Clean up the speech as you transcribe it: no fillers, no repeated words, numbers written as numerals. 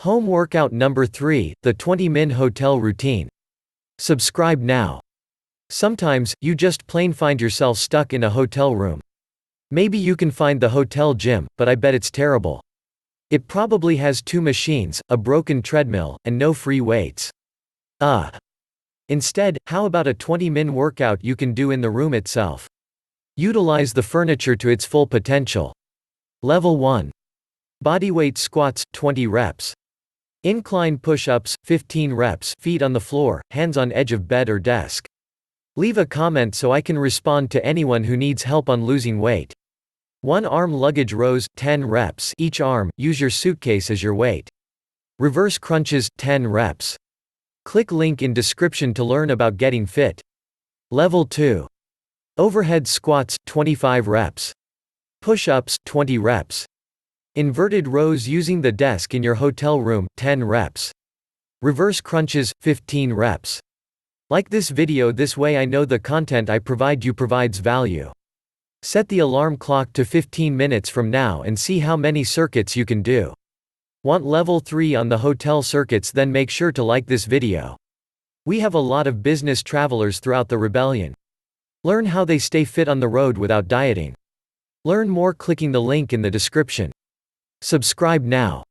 Home workout number 3, the 20-min hotel routine. Subscribe now. Sometimes, you just plain find yourself stuck in a hotel room. Maybe you can find the hotel gym, but I bet it's terrible. It probably has 2 machines, a broken treadmill, and no free weights. Instead, how about a 20-min workout you can do in the room itself? Utilize the furniture to its full potential. Level 1. Bodyweight squats, 20 reps. Incline push-ups, 15 reps, feet on the floor, hands on edge of bed or desk. Leave a comment so I can respond to anyone who needs help on losing weight. 1 arm luggage rows, 10 reps each arm, use your suitcase as your weight. Reverse crunches, 10 reps. Click link in description to learn about getting fit. Level 2. Overhead squats, 25 reps. Push-ups, 20 reps. Inverted rows using the desk in your hotel room, 10 reps. Reverse crunches, 15 reps. Like this video, this way I know the content I provide you provides value. Set the alarm clock to 15 minutes from now and see how many circuits you can do. Want level 3 on the hotel circuits? Then make sure to like this video. We have a lot of business travelers throughout the rebellion. Learn how they stay fit on the road without dieting. Learn more clicking the link in the description. Subscribe now.